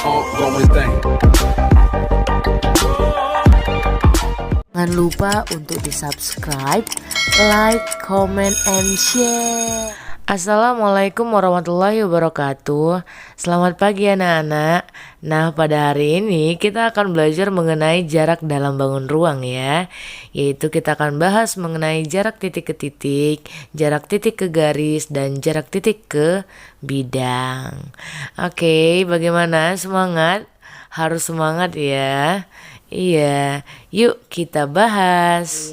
ongoing thing. Jangan lupa untuk di-subscribe, like, comment, and share. Assalamualaikum warahmatullahi wabarakatuh. Selamat pagi anak-anak. Nah, pada hari ini kita akan belajar mengenai jarak dalam bangun ruang ya. Yaitu kita akan bahas mengenai jarak titik ke titik, jarak titik ke garis, dan jarak titik ke bidang. Oke, bagaimana? Semangat? Harus semangat ya. Iya, yuk kita bahas.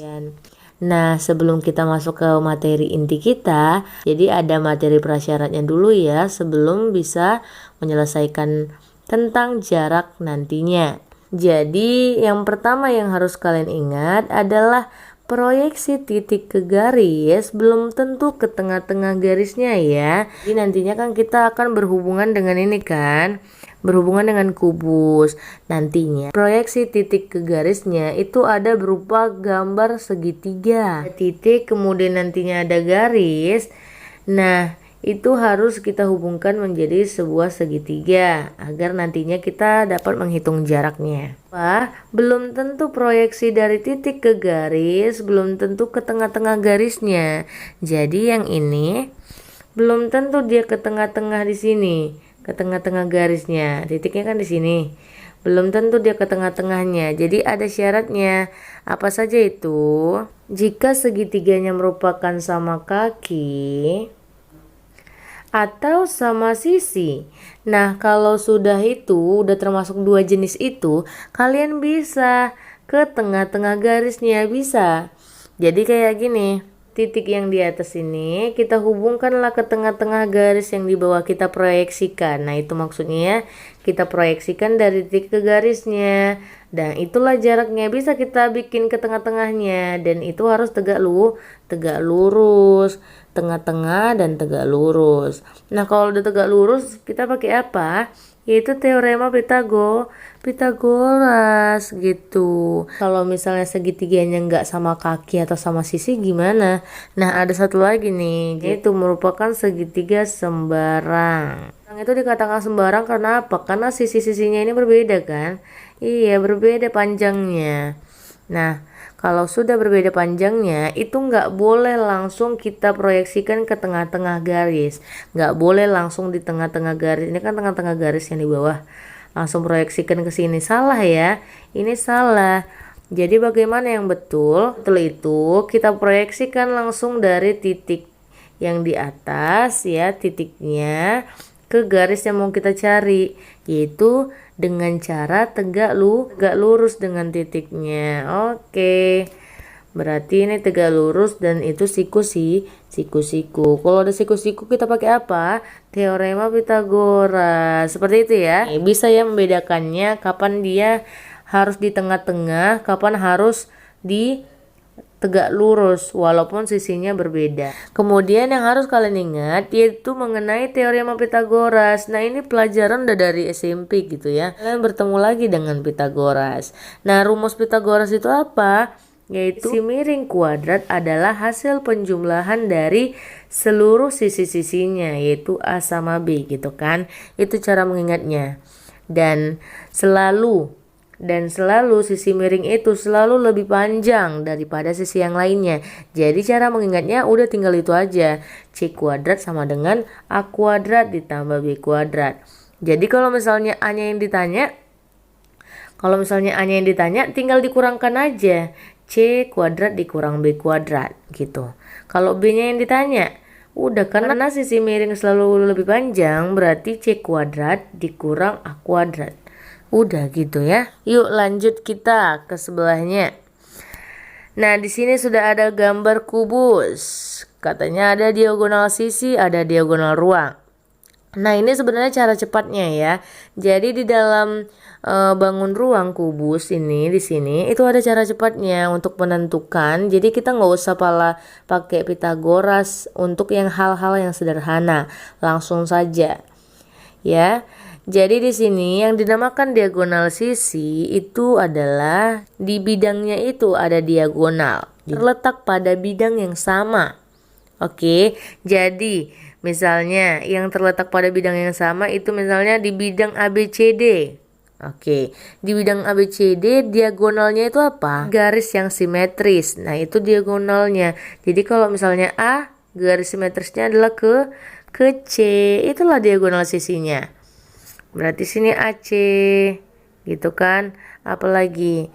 Nah, sebelum kita masuk ke materi inti kita, jadi ada materi prasyaratnya dulu ya sebelum bisa menyelesaikan tentang jarak nantinya. Jadi, yang pertama yang harus kalian ingat adalah proyeksi titik ke garis belum tentu ke tengah-tengah garisnya ya. Jadi nantinya kan kita akan berhubungan dengan ini kan, berhubungan dengan kubus. Nantinya proyeksi titik ke garisnya itu ada berupa gambar segitiga. Titik kemudian nantinya ada garis. Nah, itu harus kita hubungkan menjadi sebuah segitiga agar nantinya kita dapat menghitung jaraknya. Belum tentu proyeksi dari titik ke garis, belum tentu ke tengah-tengah garisnya. Jadi yang ini belum tentu dia ke tengah-tengah di sini, ke tengah-tengah garisnya. Titiknya kan di sini. Belum tentu dia ke tengah-tengahnya. Jadi ada syaratnya. Apa saja itu? Jika segitiganya merupakan sama kaki atau sama sisi. Nah, kalau sudah itu, udah termasuk dua jenis itu, kalian bisa ke tengah-tengah garisnya, bisa. Jadi kayak gini, titik yang di atas ini kita hubungkanlah ke tengah-tengah garis yang di bawah kita proyeksikan. Nah, itu maksudnya ya, kita proyeksikan dari titik ke garisnya. Dan itulah jaraknya, bisa kita bikin ke tengah-tengahnya. Dan itu harus tegak lurus, tengah-tengah dan tegak lurus. Nah, kalau udah tegak lurus kita pakai apa? Yaitu teorema Pitagoras gitu. Kalau misalnya segitiganya nggak sama kaki atau sama sisi gimana? Nah, ada satu lagi nih, yaitu merupakan segitiga sembarang. Itu dikatakan sembarang karena apa? Karena sisi-sisinya ini berbeda kan? Iya, berbeda panjangnya. Nah, kalau sudah berbeda panjangnya, itu nggak boleh langsung kita proyeksikan ke tengah-tengah garis. Nggak boleh langsung di tengah-tengah garis. Ini kan tengah-tengah garis yang di bawah. Langsung proyeksikan ke sini. Salah ya. Ini salah. Jadi bagaimana yang betul? Betul itu kita proyeksikan langsung dari titik yang di atas ya, titiknya ke garis yang mau kita cari, yaitu dengan cara tegak lurus dengan titiknya. Oke. Berarti ini tegak lurus dan itu siku-siku. Kalau ada siku-siku kita pakai apa? Teorema Pitagoras. Seperti itu ya. Bisa ya membedakannya kapan dia harus di tengah-tengah, kapan harus di tegak lurus walaupun sisinya berbeda. Kemudian yang harus kalian ingat yaitu mengenai teorema Pitagoras. Nah, ini pelajaran udah dari SMP gitu ya. Kalian bertemu lagi dengan Pitagoras. Nah, rumus Pitagoras itu apa? Yaitu sisi miring kuadrat adalah hasil penjumlahan dari seluruh sisi-sisinya, yaitu A sama B gitu kan. Itu cara mengingatnya. Dan selalu sisi miring itu selalu lebih panjang daripada sisi yang lainnya. Jadi cara mengingatnya udah tinggal itu aja. C kuadrat sama dengan A kuadrat ditambah B kuadrat. Jadi kalau misalnya A-nya yang ditanya, tinggal dikurangkan aja. C kuadrat dikurang B kuadrat gitu. Kalau B-nya yang ditanya, udah karena sisi miring selalu lebih panjang, berarti C kuadrat dikurang A kuadrat. Udah gitu ya. Yuk lanjut kita ke sebelahnya. Nah, di sini sudah ada gambar kubus. Katanya ada diagonal sisi, ada diagonal ruang. Nah, ini sebenarnya cara cepatnya ya. Jadi di dalam bangun ruang kubus ini di sini itu ada cara cepatnya untuk menentukan. Jadi kita nggak usah pakai Pitagoras untuk yang hal-hal yang sederhana. Langsung saja. Ya. Jadi di sini yang dinamakan diagonal sisi itu adalah di bidangnya itu ada diagonal, terletak pada bidang yang sama. Oke, jadi Misalnya yang terletak pada bidang yang sama itu misalnya di bidang ABCD. Oke, di bidang ABCD diagonalnya itu apa? Garis yang simetris. Nah, itu diagonalnya. Jadi kalau misalnya A, garis simetrisnya adalah ke C. Itulah diagonal sisinya. Berarti sini AC. Gitu kan? Apalagi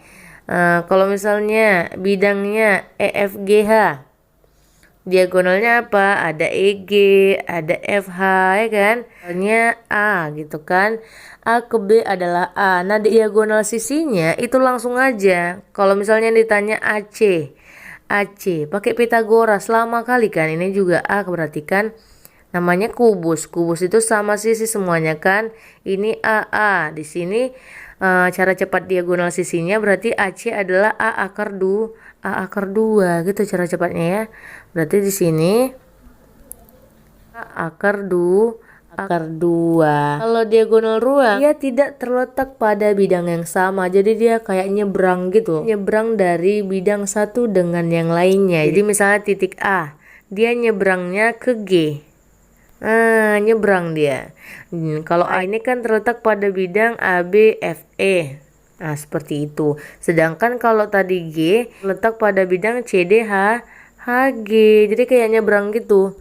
kalau misalnya bidangnya EFGH. Diagonalnya apa? Ada EG, ada FH, ya kan? Misalnya A gitu kan. A ke B adalah A. Nah, diagonal sisinya itu langsung aja. Kalau misalnya ditanya AC, AC pakai Pitagoras lama kali kan. Ini juga A, berarti kan namanya kubus. Kubus itu sama sisi semuanya kan. Ini AA. Di sini cara cepat diagonal sisinya berarti AC adalah A akar 2 gitu cara cepatnya ya. Berarti di sini A akar 2. Kalau diagonal ruang, dia tidak terletak pada bidang yang sama. Jadi dia kayak nyebrang gitu. Nyebrang dari bidang satu dengan yang lainnya. Jadi misalnya titik A, dia nyebrangnya ke G. Nyebrang dia. Kalau A ini kan terletak pada bidang ABFE. Nah, seperti itu. Sedangkan kalau tadi G letak pada bidang CDH HG. Jadi kayak nyebrang gitu.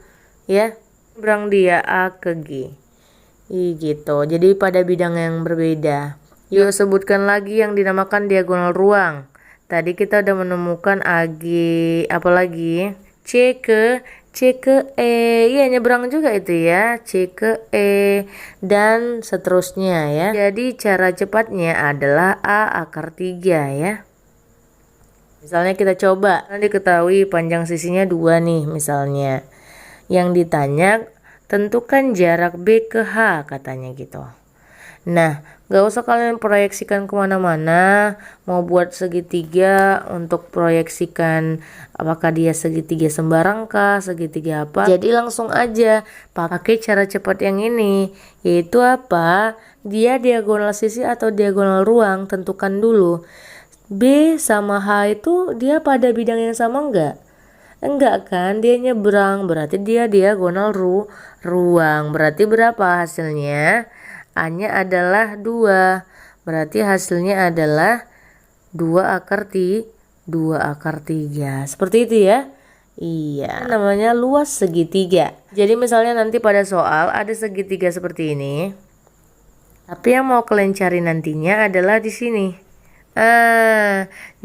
Ya. Nyebrang dia A ke G. Gitu. Jadi pada bidang yang berbeda. Yuk sebutkan lagi yang dinamakan diagonal ruang. Tadi kita udah menemukan AG, apalagi C ke E, ya nyebrang juga itu ya, C ke E dan seterusnya ya. Jadi cara cepatnya adalah A akar 3 ya. Misalnya kita coba, diketahui panjang sisinya 2 nih misalnya. Yang ditanya tentukan jarak B ke H katanya gitu. Nah, gak usah kalian proyeksikan kemana-mana. Mau buat segitiga untuk proyeksikan apakah dia segitiga sembarang kah, segitiga apa. Jadi langsung aja pakai cara cepat yang ini. Yaitu apa? Dia diagonal sisi atau diagonal ruang. Tentukan dulu. B sama H itu dia pada bidang yang sama enggak? Enggak kan? Dia nyebrang. Berarti dia diagonal ruang. Berarti berapa hasilnya? A-nya adalah 2. Berarti hasilnya adalah 2 akar 3. Seperti itu ya. Iya. Namanya luas segitiga. Jadi misalnya nanti pada soal ada segitiga seperti ini. Tapi yang mau kalian cari nantinya adalah di sini.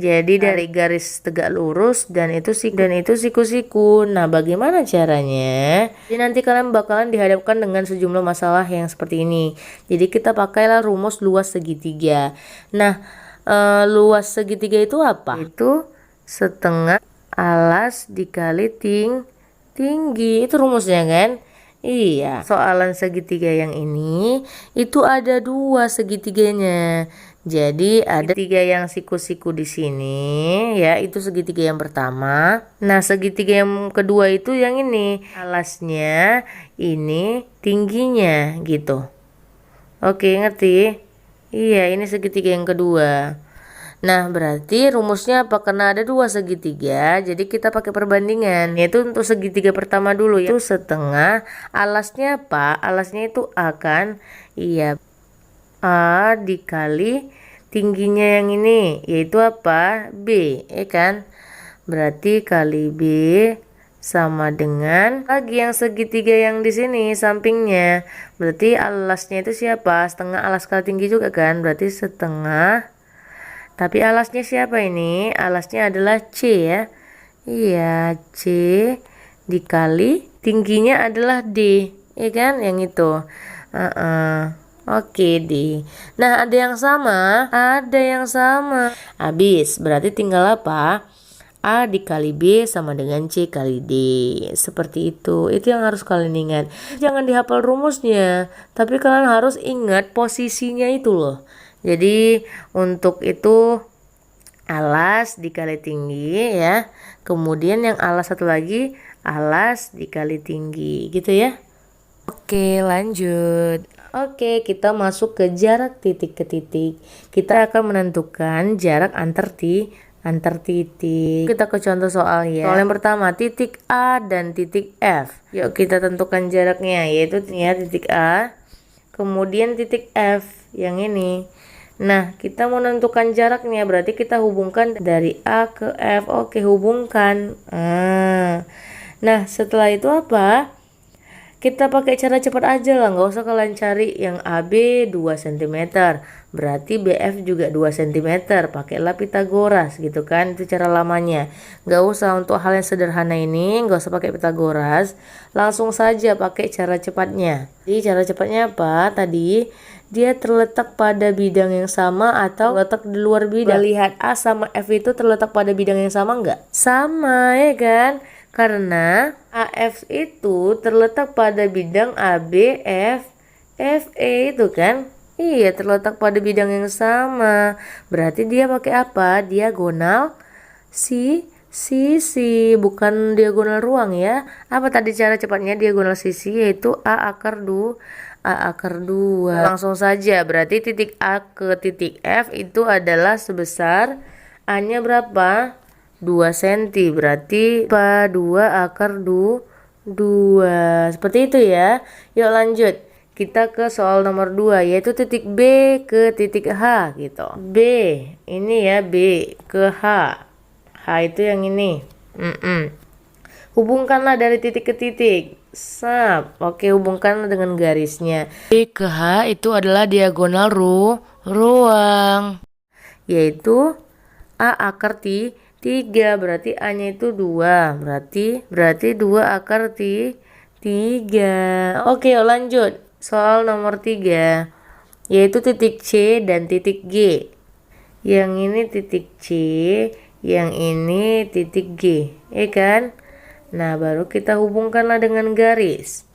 Jadi dari garis tegak lurus dan itu siku-siku. Nah, bagaimana caranya? Jadi nanti kalian bakalan dihadapkan dengan sejumlah masalah yang seperti ini. Jadi kita pakailah rumus luas segitiga. Nah, luas segitiga itu apa? Itu setengah alas dikali tinggi. Itu rumusnya kan? Iya. Soalan segitiga yang ini itu ada 2 segitiganya. Jadi ada 3 yang siku-siku di sini ya, itu segitiga yang pertama. Nah, segitiga yang kedua itu yang ini, alasnya, ini tingginya gitu. Oke, ngerti? Iya, ini segitiga yang kedua. Nah, berarti rumusnya apa? Karena ada 2 segitiga, jadi kita pakai perbandingan. Yaitu untuk segitiga pertama dulu ya. Itu setengah, alasnya apa? Alasnya itu A kan? Iya. A dikali tingginya yang ini, yaitu apa? B, ya kan? Berarti kali B sama dengan lagi yang segitiga yang di sini sampingnya. Berarti alasnya itu siapa? Setengah alas kali tinggi juga kan? Berarti setengah. Tapi alasnya siapa ini? Alasnya adalah C ya. Iya, C dikali tingginya adalah D, ya kan? Yang itu. Oke deh. Nah, ada yang sama. Habis, berarti tinggal apa? A dikali B sama dengan C kali D. Seperti itu. Itu yang harus kalian ingat. Jangan dihafal rumusnya, tapi kalian harus ingat posisinya itu loh. Jadi, untuk itu alas dikali tinggi ya. Kemudian yang alas satu lagi alas dikali tinggi, gitu ya. Oke, lanjut. Oke, kita masuk ke jarak titik ke titik. Kita akan menentukan jarak antar antar titik. Kita ke contoh soal ya. Soal yang pertama, titik A dan titik F. Yuk kita tentukan jaraknya, yaitu ya titik A, kemudian titik F yang ini. Nah, kita mau menentukan jaraknya, berarti kita hubungkan dari A ke F. Oke, hubungkan. Nah, setelah itu apa? Kita pakai cara cepat aja lah, nggak usah kalian cari yang AB 2 cm. Berarti BF juga 2 cm. Pakailah Pitagoras gitu kan, itu cara lamanya. Nggak usah untuk hal yang sederhana ini, nggak usah pakai Pitagoras. Langsung saja pakai cara cepatnya. Jadi cara cepatnya apa? Tadi dia terletak pada bidang yang sama atau terletak di luar bidang. Lihat A sama F itu terletak pada bidang yang sama nggak? Sama ya kan? Karena AF itu terletak pada bidang AB, F, FE itu kan? Iya, terletak pada bidang yang sama. Berarti dia pakai apa? Diagonal sisi, bukan diagonal ruang ya. Apa tadi cara cepatnya diagonal sisi? Yaitu A akar 2. Langsung saja, berarti titik A ke titik F itu adalah sebesar A-nya berapa? 2 cm, berarti 2 akar 2. Seperti itu ya. Yuk lanjut. Kita ke soal nomor 2, yaitu titik B ke titik H gitu. B, ini ya B ke H. H itu yang ini. Hubungkanlah dari titik ke titik. Oke, hubungkan dengan garisnya. B ke H itu adalah diagonal ruang. Yaitu A akar 3, berarti A-nya itu 2. Berarti 2 akar 3. Oke, lanjut. Soal nomor 3, yaitu titik C dan titik G. Yang ini titik C, yang ini titik G. Ya kan? Nah, baru kita hubungkanlah dengan garis.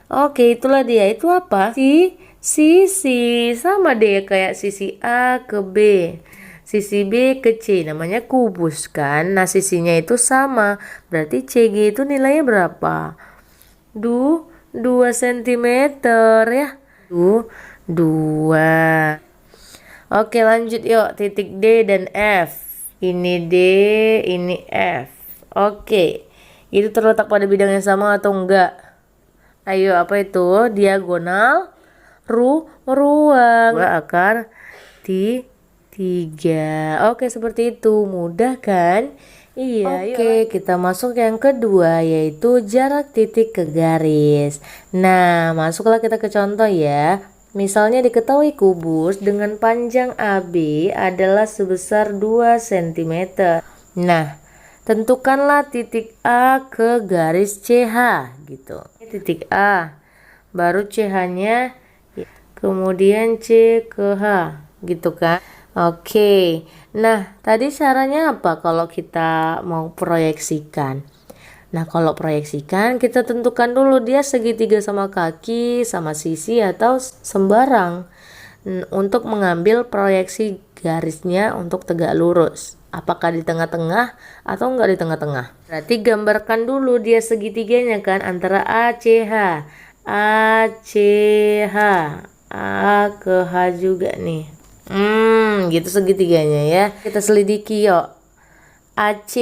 Oke, itulah dia. Itu apa? Sisi. Sama deh kayak sisi A ke B. Sisi B ke C, namanya kubus kan. Nah, sisinya itu sama. Berarti CG itu nilainya berapa? 2 cm ya. 2. Oke, lanjut yuk. Titik D dan F. Ini D, ini F. Oke. Itu terletak pada bidang yang sama atau enggak? Ayo, apa itu? Diagonal ruang. 2 akar 3. Oke, seperti itu. Mudah kan? Iya. Oke, kita masuk yang kedua, yaitu jarak titik ke garis. Nah, masuklah kita ke contoh ya. Misalnya diketahui kubus dengan panjang AB adalah sebesar 2 cm. Nah, tentukanlah titik A ke garis CH gitu. Titik A, baru CH-nya, kemudian C ke H gitu kan. Oke, nah tadi caranya apa kalau kita mau proyeksikan? Nah, kalau proyeksikan kita tentukan dulu dia segitiga sama kaki, sama sisi atau sembarang. Untuk mengambil proyeksi garisnya untuk tegak lurus. Apakah di tengah-tengah atau enggak di tengah-tengah? Berarti gambarkan dulu dia segitiganya kan antara ACH. A ke H juga nih. Gitu segitiganya ya. Kita selidiki yuk. AC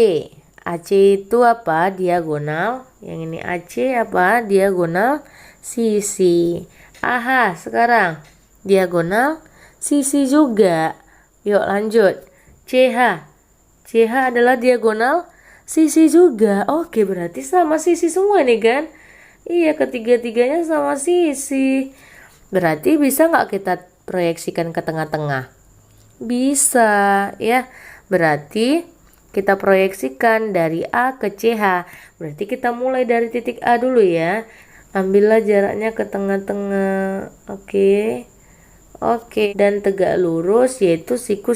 itu apa? Diagonal. Yang ini AC apa? Diagonal sisi. AH sekarang diagonal sisi juga. Yuk lanjut. CH adalah diagonal sisi juga. Oke, berarti sama sisi semua nih kan? Iya, ketiga-tiganya sama sisi. Berarti bisa nggak kita proyeksikan ke tengah-tengah? Bisa ya. Berarti kita proyeksikan dari A ke CH. Berarti kita mulai dari titik A dulu ya. Ambillah jaraknya ke tengah-tengah. Oke. Dan tegak lurus yaitu siku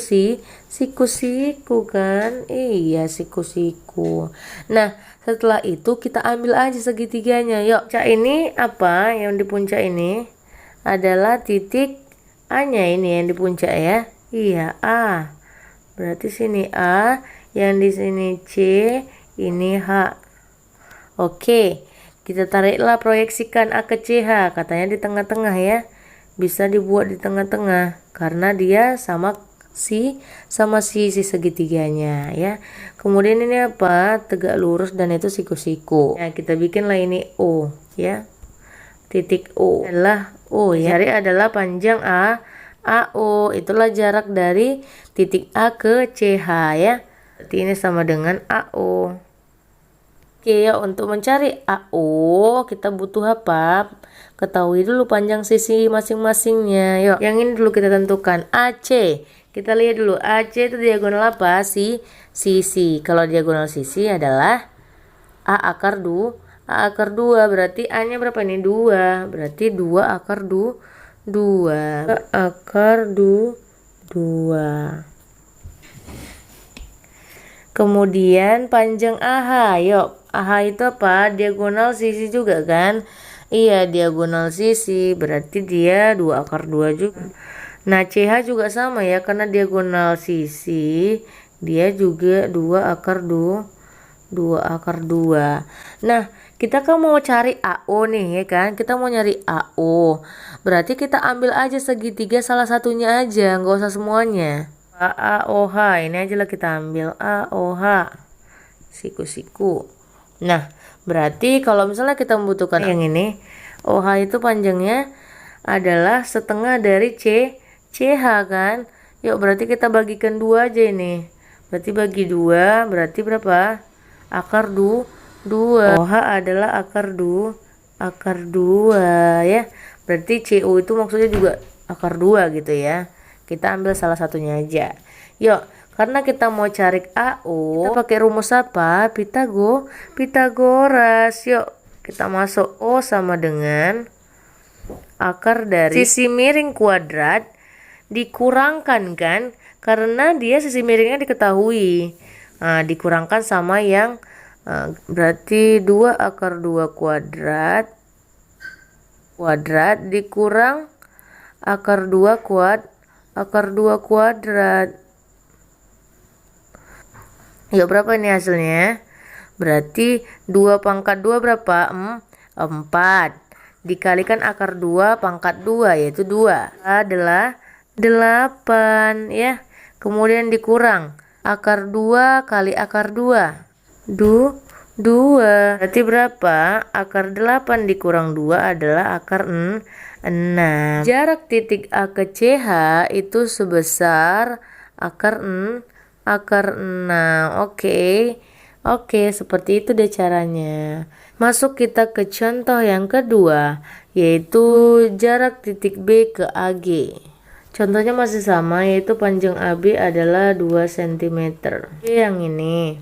kan. Iya, siku. Nah, setelah itu kita ambil aja segitiganya. Yuk, puncak ini apa? Yang di puncak ini adalah titik A-nya ini yang di puncak ya. Iya, A. Berarti sini A, yang di sini C, ini H. Oke, kita tariklah proyeksikan A ke CH. Katanya di tengah-tengah ya. Bisa dibuat di tengah-tengah karena dia sama sama sisi segitiganya ya. Kemudian ini apa? Tegak lurus dan itu siku-siku. Nah, kita bikinlah ini O ya. Titik O adalah O ya. Cari adalah panjang AO. Itulah jarak dari titik A ke CH ya. Berarti ini sama dengan AO. Oke ya, untuk mencari AO kita butuh apa? Ketahui dulu panjang sisi masing-masingnya. Yuk, yang ini dulu kita tentukan AC. Kita lihat dulu AC itu diagonal apa sih? Sisi. Kalau diagonal sisi adalah A akar 2 berarti A-nya berapa nih? 2. Berarti 2 akar 2 akar 2. Kemudian panjang AH. Yuk, AH itu apa? Diagonal sisi juga kan? Iya, diagonal sisi. Berarti dia 2 akar 2 juga. Nah, CH juga sama ya. Karena diagonal sisi. Dia juga 2 akar 2. Nah, kita kan mau cari AO nih ya kan? Kita mau nyari AO. Berarti kita ambil aja segitiga salah satunya aja. Nggak usah semuanya. AOH ini aja lah kita ambil AOH siku-siku. Nah, berarti kalau misalnya kita membutuhkan yang ini, OH itu panjangnya adalah setengah dari CH kan. Yuk, berarti kita bagikan 2 aja ini. Berarti bagi 2 berarti berapa? Akar 2. OH adalah akar 2 ya. Berarti CO itu maksudnya juga akar 2 gitu ya. Kita ambil salah satunya aja. Yuk, karena kita mau cari AO, kita pakai rumus apa? Pitagoras. Yuk, kita masuk O sama dengan akar dari sisi miring kuadrat dikurangkan kan? Karena dia sisi miringnya diketahui. Nah, dikurangkan sama yang berarti 2 akar 2 kuadrat dikurang akar 2 kuadrat. Yuk, berapa ini hasilnya? Berarti 2 pangkat 2 berapa? 4. Dikalikan akar 2 pangkat 2 yaitu 2. Adalah 8 ya. Kemudian dikurang akar 2 kali akar 2. 2. Berarti berapa? Akar 8 dikurang 2 adalah akar 6. Jarak titik A ke CH itu sebesar akar 6. Oke, seperti itu deh caranya. Masuk kita ke contoh yang kedua, yaitu jarak titik B ke AG. Contohnya masih sama, yaitu panjang AB adalah 2 cm. Oke, yang ini.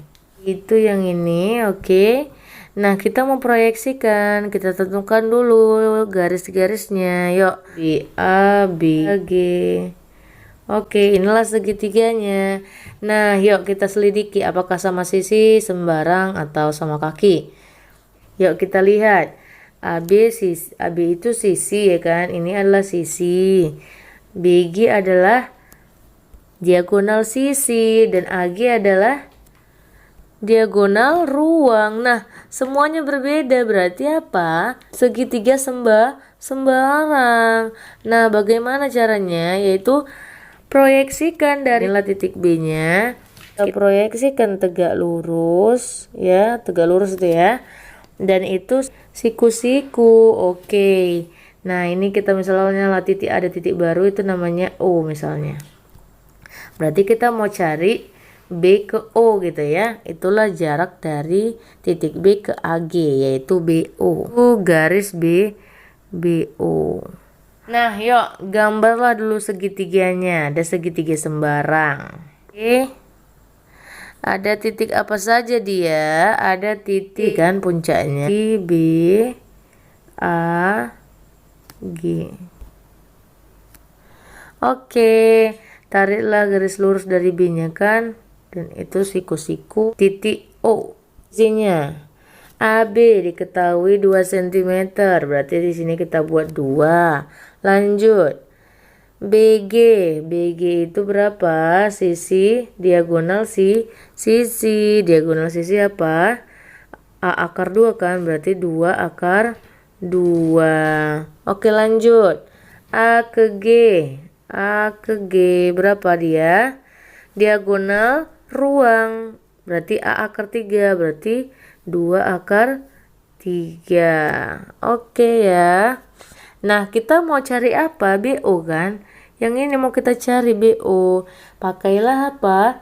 Itu yang ini, oke. Nah, kita mau proyeksikan, kita tentukan dulu garis-garisnya. Yuk, BA, BG. Oke, inilah segitiganya. Nah, yuk kita selidiki apakah sama sisi, sembarang, atau sama kaki. Yuk kita lihat. AB itu sisi ya kan? Ini adalah sisi. BG adalah diagonal sisi dan AG adalah diagonal ruang. Nah, semuanya berbeda berarti apa? Segitiga sembarang. Nah, bagaimana caranya? Yaitu proyeksikan dari titik B-nya. Kita proyeksikan tegak lurus ya, tegak lurus itu ya. Dan itu siku-siku. Oke. Nah, ini kita misalnya ada titik baru itu namanya O misalnya. Berarti kita mau cari B ke O gitu ya. Itulah jarak dari titik B ke AG yaitu BO. Garis BO. Nah, yuk gambarlah dulu segitiganya. Ada segitiga sembarang. Oke. Ada titik apa saja dia? Ada titik kan puncaknya B A G. Oke, tariklah garis lurus dari B-nya kan. Dan itu siku-siku titik O. Isinya AB diketahui 2 cm. Berarti di sini kita buat 2. Lanjut. BG itu berapa? Sisi diagonal sisi. Diagonal sisi apa? A akar 2 kan? Berarti 2 akar 2. Oke, lanjut. A ke G A ke G. Berapa dia? Diagonal ruang. Berarti A akar 3. Berarti 2 akar 3. Oke ya. Nah, kita mau cari apa? BO kan? Yang ini mau kita cari BO. Pakailah apa?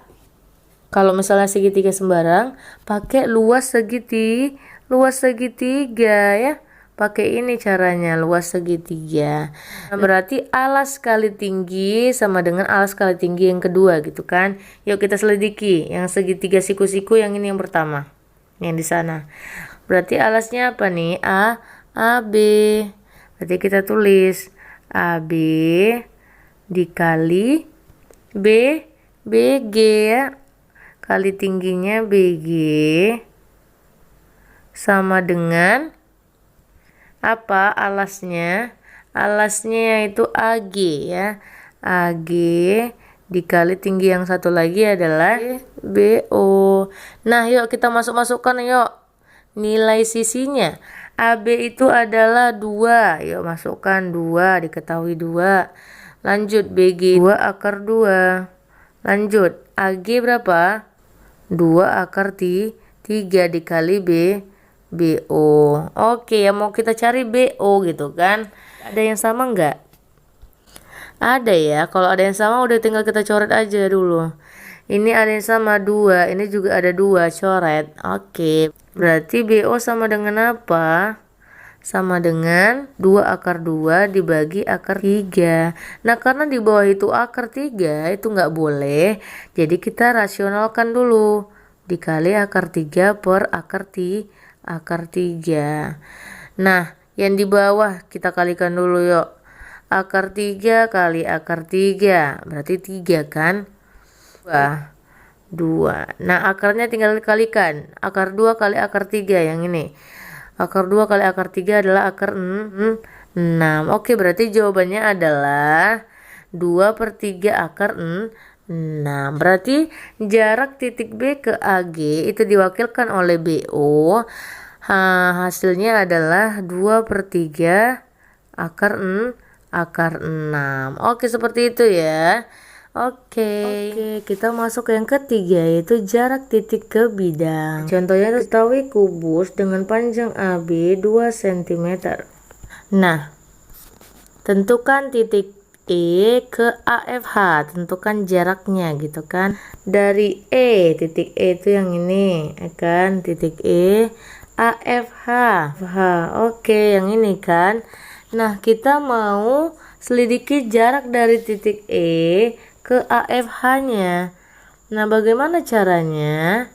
Kalau misalnya segitiga sembarang, pakai luas segitiga ya. Pakai ini caranya, luas segitiga. Nah, berarti alas kali tinggi sama dengan alas kali tinggi yang kedua gitu kan. Yuk kita selidiki. Yang segitiga siku-siku yang ini yang pertama. Yang di sana. Berarti alasnya apa nih? AB. Berarti kita tulis AB dikali BG ya. Kali tingginya BG sama dengan apa alasnya? Alasnya yaitu AG ya. AG dikali tinggi yang satu lagi adalah BO. Nah, yuk kita masukkan yuk. Nilai sisinya. AB itu adalah 2. Yuk masukkan 2, diketahui 2. Lanjut BG 2 akar 2. Lanjut AG berapa? 2 akar 3 dikali BO. Oke, yang mau kita cari BO gitu kan. Ada yang sama enggak? Ada ya. Kalau ada yang sama udah tinggal kita coret aja dulu. Ini ada yang sama 2. Ini juga ada 2, coret. Oke. Berarti BO sama dengan apa? Sama dengan 2 akar 2 dibagi akar 3. Nah, karena di bawah itu akar 3 itu nggak boleh. Jadi kita rasionalkan dulu. Dikali akar 3 per akar 3. Nah, yang di bawah kita kalikan dulu yuk. Akar 3 kali akar 3. Berarti 3 kan? 2. Nah, akarnya tinggal dikalikan. Akar 2 kali akar 3 yang ini. Akar 2 kali akar 3 adalah akar 6. Oke, berarti jawabannya adalah 2 per 3 akar 6. Berarti jarak titik B ke AG itu diwakilkan oleh BO. Hasilnya adalah 2 per 3 akar 6. Oke, seperti itu ya. Oke, kita masuk ke yang ketiga yaitu jarak titik ke bidang. Contohnya ketahui kubus dengan panjang AB 2 cm. Nah, tentukan titik E ke AFH, tentukan jaraknya gitu kan. Dari titik E itu yang ini, kan? Titik E AFH. Oke, yang ini kan. Nah, kita mau selidiki jarak dari titik E ke AFH-nya. Nah, bagaimana caranya?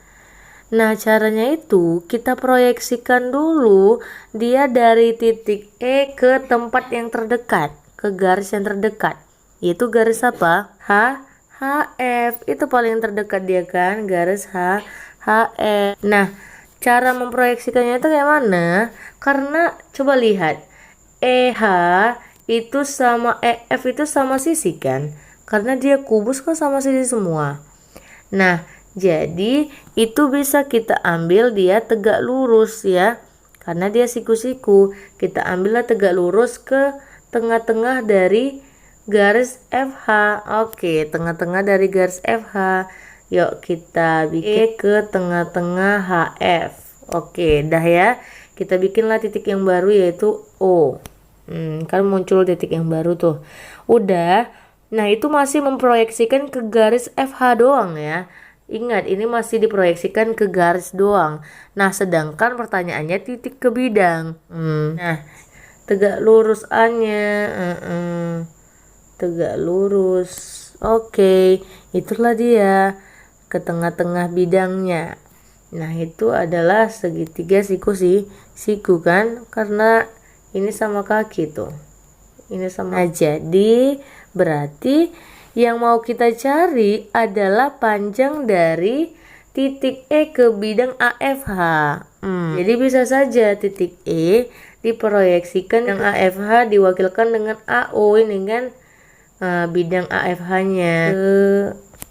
Nah, caranya itu kita proyeksikan dulu dia dari titik E ke tempat yang terdekat, ke garis yang terdekat. Yaitu garis apa? HF. Itu paling terdekat dia kan, garis HF. Nah, cara memproyeksikannya itu kayak mana? Karena coba lihat, EH itu sama EF itu sama sisi kan? Karena dia kubus kan sama sisi semua. Nah, jadi itu bisa kita ambil dia tegak lurus ya. Karena dia siku-siku. Kita ambillah tegak lurus ke tengah-tengah dari garis FH. Oke, tengah-tengah dari garis FH. Yuk kita bikin ke tengah-tengah HF. Oke, dah ya. Kita bikinlah titik yang baru yaitu O. Kan muncul titik yang baru tuh. Udah. Nah, itu masih memproyeksikan ke garis FH doang ya. Ingat, ini masih diproyeksikan ke garis doang. Nah, sedangkan pertanyaannya titik ke bidang. Nah, tegak lurus A-nya. Tegak lurus. Oke, itulah dia. Ke tengah-tengah bidangnya. Nah, itu adalah segitiga siku kan. Karena ini sama kaki tuh. Ini sama. Nah, jadi berarti yang mau kita cari adalah panjang dari titik E ke bidang AFH. Jadi bisa saja titik E diproyeksikan yang AFH diwakilkan dengan AO ini kan, bidang AFH-nya.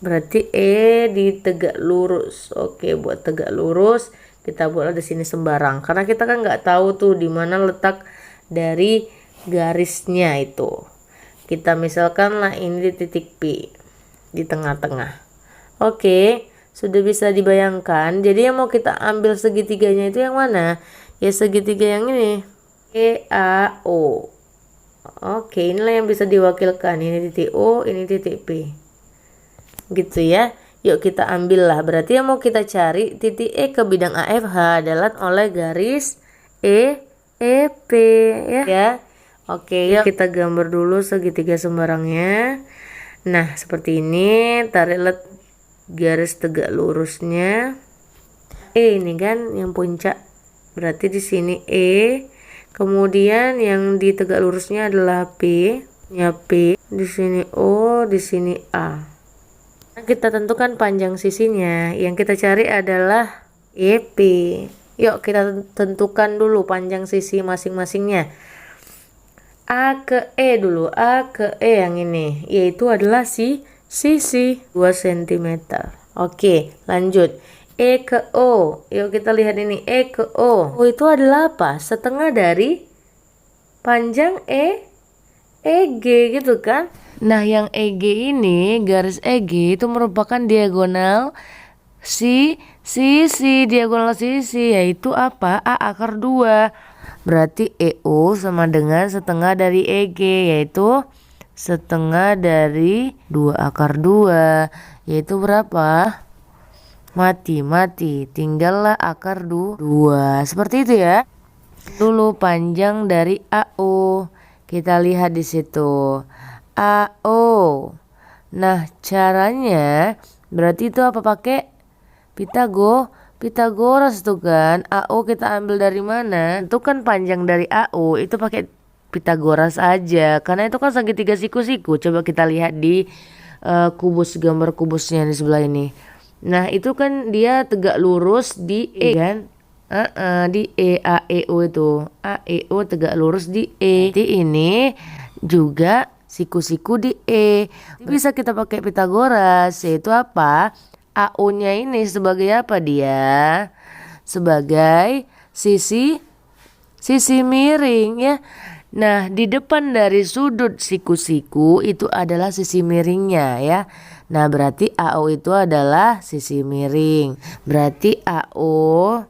Berarti E di tegak lurus. Oke, buat tegak lurus kita buat di sini sembarang. Karena kita kan nggak tahu tuh di mana letak dari garisnya itu. Kita misalkan lah ini di titik P di tengah-tengah. Oke, sudah bisa dibayangkan. Jadi yang mau kita ambil segitiganya itu yang mana? Ya segitiga yang ini. EAO. Oke, inilah yang bisa diwakilkan. Ini titik O, ini titik P. Gitu ya. Yuk kita ambil lah. Berarti yang mau kita cari titik E ke bidang AFH adalah oleh garis EP ya. Oke, yuk kita gambar dulu segitiga sembarangnya. Nah, seperti ini. Tarik garis tegak lurusnya. Ini kan yang puncak. Berarti di sini E. Kemudian yang di tegak lurusnya adalah P. Ya P. Di sini O, di sini A. Kita tentukan panjang sisinya. Yang kita cari adalah EP. Yuk kita tentukan dulu panjang sisi masing-masingnya. A ke E dulu. A ke E yang ini. Yaitu adalah sisi 2 cm. Oke, lanjut. E ke O. Yuk kita lihat ini. E ke O. O itu adalah apa? Setengah dari panjang EG gitu kan. Nah, yang EG ini, garis EG itu merupakan diagonal sisi, diagonal sisi, yaitu apa? A akar 2. Berarti EO sama dengan setengah dari EG, yaitu setengah dari 2 akar 2. Yaitu berapa? Mati. Tinggallah akar 2. Seperti itu ya. Dulu panjang dari AO. Kita lihat di situ. AO. Nah, caranya berarti itu apa? Pakai Pitagoras tuh kan. AO kita ambil dari mana? Itu kan panjang dari AO itu pakai Pitagoras aja. Karena itu kan segitiga siku-siku. Coba kita lihat di kubus, gambar kubusnya di sebelah ini. Nah, itu kan dia tegak lurus di E kan? Di E, AEO itu. AEO tegak lurus di E. Jadi ini juga siku-siku di E. Bisa kita pakai Pitagoras, yaitu apa? AO-nya ini sebagai apa dia? Sebagai sisi miring ya. Nah, di depan dari sudut siku-siku itu adalah sisi miringnya ya. Nah, berarti AO itu adalah sisi miring. Berarti AO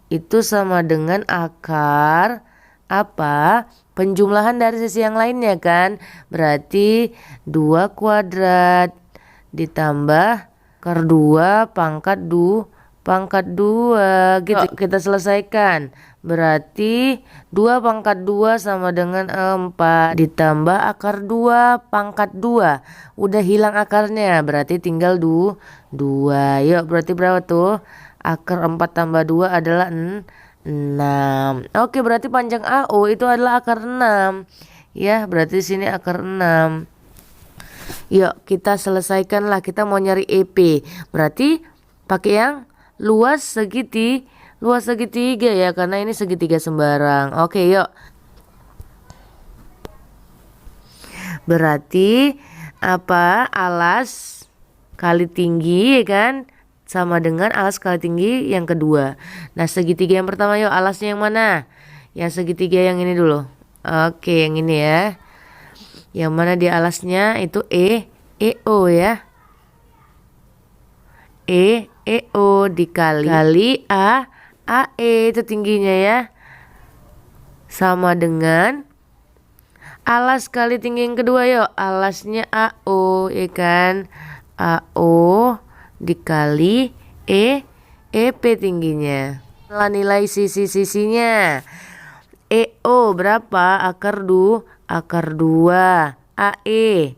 itu sama dengan akar apa? Penjumlahan dari sisi yang lainnya kan. Berarti 2 kuadrat ditambah akar 2 pangkat 2 gitu. Kita selesaikan. Berarti 2 pangkat 2 sama dengan 4 ditambah akar 2 pangkat 2. Udah hilang akarnya, berarti tinggal 2. Yuk, berarti berapa tuh? Akar 4 tambah 2 adalah 6. Oke, berarti panjang AO itu adalah akar 6. Ya, berarti sini akar 6. Yuk, kita selesaikanlah. Kita mau nyari EP. Berarti pakai yang luas segitiga ya, karena ini segitiga sembarang. Oke, yuk. Berarti apa? Alas kali tinggi ya kan? Sama dengan alas kali tinggi yang kedua. Nah, segitiga yang pertama yuk, alasnya yang mana? Yang segitiga yang ini dulu. Oke, yang ini ya. Yang mana di alasnya itu EO ya. EO dikali AE itu tingginya ya. Sama dengan alas kali tinggi yang kedua yuk. Alasnya AO ya kan. AO dikali EP tingginya. Nilai sisi-sisinya. EO berapa? Akar 2. AE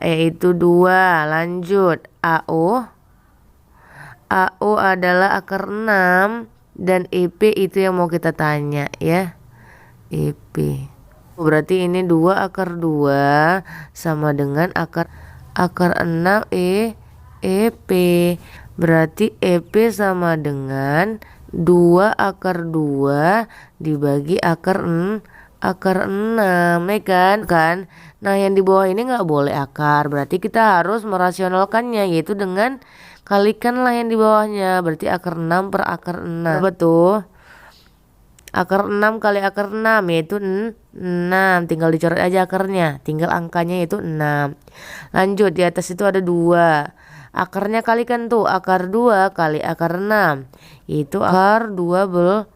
itu 2. Lanjut. AO adalah akar 6. Dan EP itu yang mau kita tanya ya. EP. Berarti ini 2 akar 2 sama dengan akar 6 EP. Berarti EP sama dengan 2 akar 2 dibagi akar 6 ya kan. Nah, yang di bawah ini nggak boleh akar. Berarti kita harus merasionalkannya, yaitu dengan kalikanlah yang di bawahnya. Berarti akar 6 per akar 6. Berapa tuh? Akar 6 kali akar 6 yaitu 6. 6, tinggal dicoret aja akarnya, tinggal angkanya itu 6. Lanjut, di atas itu ada 2. Akarnya kalikan tuh, akar 2 kali akar 6 itu akar 12.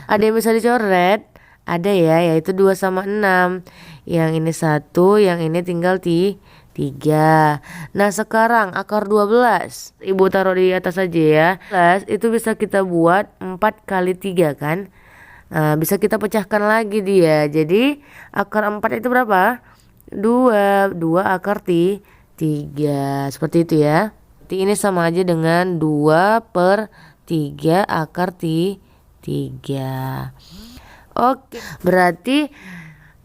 Ada yang bisa dicoret? Ada ya, yaitu 2 sama 6. Yang ini 1, yang ini tinggal 3. Nah sekarang akar 12 Ibu taruh di atas aja ya. Plus itu bisa kita buat 4 kali 3 kan. Nah, bisa kita pecahkan lagi dia. Jadi akar 4 itu berapa? 2 akar 3. Seperti itu ya. Jadi ini sama aja dengan 2/3 akar 3. Oke, berarti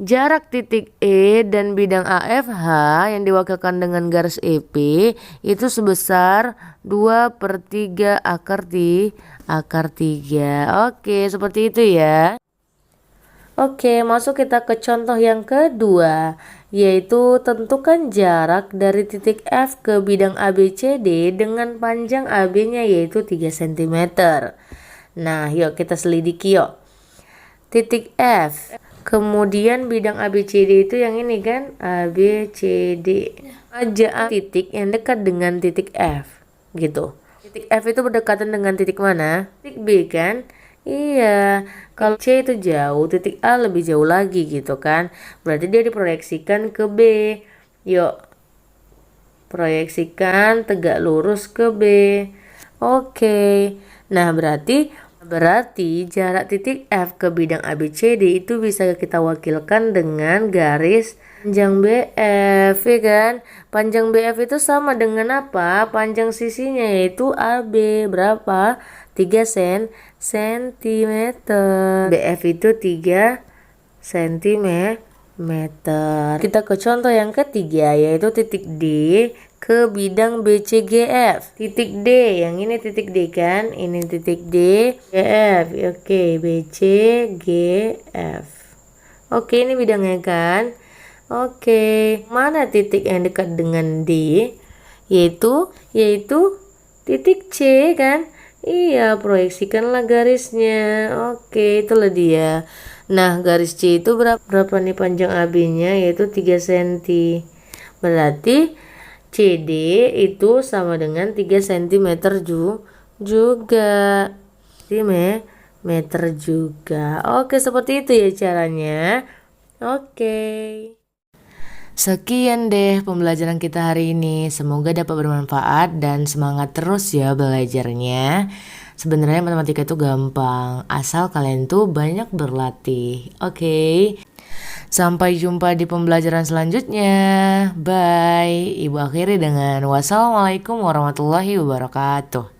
jarak titik E dan bidang AFH yang diwakilkan dengan garis EP itu sebesar 2/3 akar 3. Oke, seperti itu ya. Oke, masuk kita ke contoh yang kedua, yaitu tentukan jarak dari titik F ke bidang ABCD dengan panjang AB-nya yaitu 3 cm. Nah, yuk kita selidiki yuk. Titik F, kemudian bidang ABCD itu yang ini kan, ABCD. Aja titik yang dekat dengan titik F, gitu. Titik F itu berdekatan dengan titik mana? Titik B kan? Iya, kalau C itu jauh, titik A lebih jauh lagi gitu kan. Berarti dia diproyeksikan ke B. Yuk, proyeksikan tegak lurus ke B. Oke. Nah, berarti jarak titik F ke bidang ABCD itu bisa kita wakilkan dengan garis panjang BF, ya kan? Panjang BF itu sama dengan apa? Panjang sisinya yaitu AB. Berapa? 3 cm. BF itu 3 cm. Kita ke contoh yang ketiga, yaitu titik D ke bidang BCGF. Titik D, yang ini titik D kan? Ini titik D, GF. Oke, BCGF. Oke, ini bidangnya kan? Oke, mana titik yang dekat dengan D? Yaitu titik C kan? Iya, proyeksikanlah garisnya. Oke, itulah dia. Nah, garis C itu berapa nih panjang AB-nya? Yaitu 3 cm. Berarti CD itu sama dengan 3 cm juga. Meter juga. Oke, seperti itu ya caranya. Oke. Sekian deh pembelajaran kita hari ini. Semoga dapat bermanfaat dan semangat terus ya belajarnya. Sebenarnya matematika itu gampang, asal kalian tuh banyak berlatih. Oke. Sampai jumpa di pembelajaran selanjutnya. Bye. Ibu akhiri dengan wassalamualaikum warahmatullahi wabarakatuh.